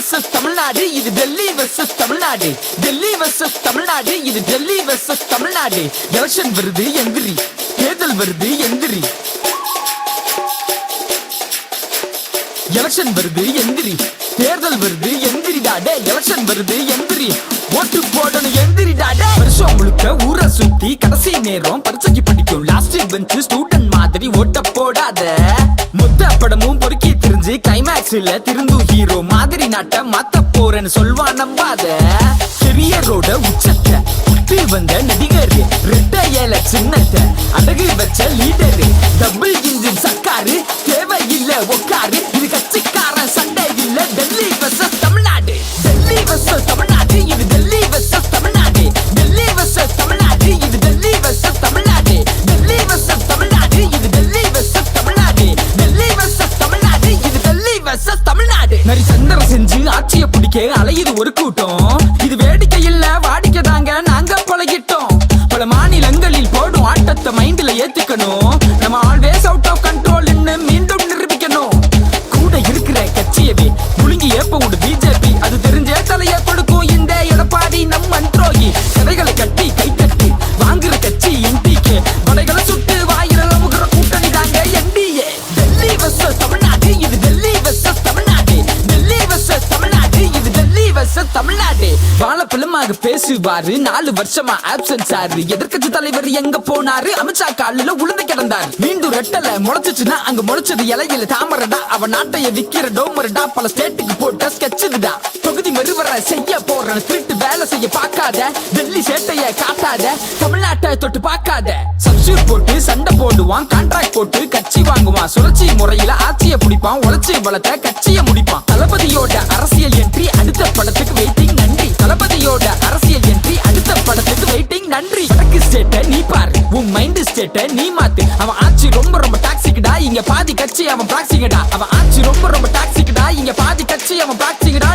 Versus Tamil Nadu, இது Delhi versus Tamil Nadu. Delhi versus Tamil Nadu, இது Delhi versus Tamil Nadu. Election வருது எந்திரி, தேர்தல் வருது எந்திரி. எலெக்ஷன் வருது எந்திரி, தேர்தல் வருது எந்திரிடாடே. எலெக்ஷன் வருது எந்திரி, ஓட்டு போடணும் எந்திரிடாடே. வருஷம் முழுக்க ஊரை சுத்தி கடைசி நேரம் பரிசைக்கு படிக்கும் லாஸ்ட் பெஞ்ச் ஸ்டூடெண்ட் மாதிரி ஓட்ட போடாத. மொத்த படமும் பொறுக்கி தெரிஞ்சு கிளைமேக்ஸ்ல திருந்தும் ஹீரோ மாதிரி நாட்டை மாத்த போறேன்னு சொல்வான் நம்பாத. கெரியரோட உச்சத்தை விட்டு வந்த நடிகர், ரெட்ட ஏல சின்னத்தை அடகு வச்ச லீடரு, டபுள் இன்ஜின் சர்க்காரு தேவையில்லை உக்காரு. இது கட்சிக்காரன் சண்டை இல்ல, டெல்லி வெர்சஸ் தமிழ்நாடு. டெல்லி வெர்சஸ் தமிழ்நாடு, இது டெல்லி வெர்சஸ் தமிழ்நாடு. டெல்லி வெர்சஸ் தமிழ்நாடு, இது டெல்லி வெர்சஸ் தமிழ்நாடு. டெல்லி வெர்சஸ் தமிழ்நாடு, இது டெல்லி வெர்சஸ் தமிழ்நாடு. டெல்லி வெர்சஸ் தமிழ்நாடு, இது டெல்லி வெர்சஸ் தமிழ்நாடு. நரி சந்தரம் செஞ்சு ஆட்சியை பிடிக்க அலையுது ஒரு கூட்டம். இது வேடிக்கை இல்ல வாடிக்கை தாங்க, நாங்க பழகிட்டோம். பல மாநிலங்களில் போடும் ஆட்டத்தை மைண்ட்ல ஏத்துக்கணும். நம்ம ஆல்வேஸ் அவுட் ஆஃப் கண்ட்ரோல் மீண்டும் நிரூபிக்கணும். கூட இருக்கிற கட்சியவே முழுங்கி ஏப்ப விடு பிஜேபி, அது தெரிஞ்சே தலைய கொடுக்கும் இந்த எடப்பாடி நம்ம துரோகி. கதைகளை கட்டி கை கட்டி வாங்குற கட்சி என்டிகே, வடைகளை சுட்டு வாயிரல முகிற கூட்டணி தாங்க என்டிஏ. டெல்லி வெர்சஸ் தமிழ்நாடு, இது டெல்லி வெர்சஸ் தமிழ்நாடு. டெல்லி வெர்சஸ் தமிழ்நாடு, இது டெல்லி வெர்சஸ் தமிழ்நாடு. வாழப்பழமாக பேசுவாரு, 4 வருஷமா ஆப்சன்ஸ் ஆறு. எதிர்கட்சி தலைவர் எங்க போனாரு, அமித்ஷா காலில உளுந்து கிடந்தார். மீண்டும் ரெட்டல முளைச்சுச்சுன்னா அங்க முளைச்சது இலையில தாமரடா. அவன் நாட்டைய விக்கிற டோமரடா, பல ஸ்டேட்டுக்கு போட்ட ஸ்கெட்சுடா. தொகுதி மறுவர செய்ய போற திருட்டு வேலை செய்ய பார்க்காத, டெல்லி சேட்டைய காட்டாத, தமிழ்நாட்டை தொட்டு பார்க்காத. சப்ஸ்டியூட் போட்டு சண்டை போடுவான், கான்ட்ராக்ட் போட்டு கட்சி வாங்குவான். சுழற்சி முறையில ஆட்சியை பிடிப்பான், உழைச்சி வளர்த்த கட்சியை முடிப்பான். தளபதியோட அரசியல் என்ட்ரி அடுத்த படத்துக்கு வெயிட்டிங் நன்றி. தளபதியோட அரசியல் என்ட்ரி அடுத்த படத்துக்கு வெயிட்டிங் நன்றி. வடக்கு ஸ்டேட்டை நீ பாரு, உன் மைண்ட் ஸ்டேட்டை நீ மாத்து. அவன் ஆட்சி ரொம்ப ரொம்ப டாக்ஸிக்கடா, இங்க பாதி கட்சி அவன் பிராக்சிங்கடா. அவன் ஆட்சி ரொம்ப ரொம்ப டாக்ஸிக்கடா, இங்க பாதி கட்சி அவன் பிராக்சிங்கடா.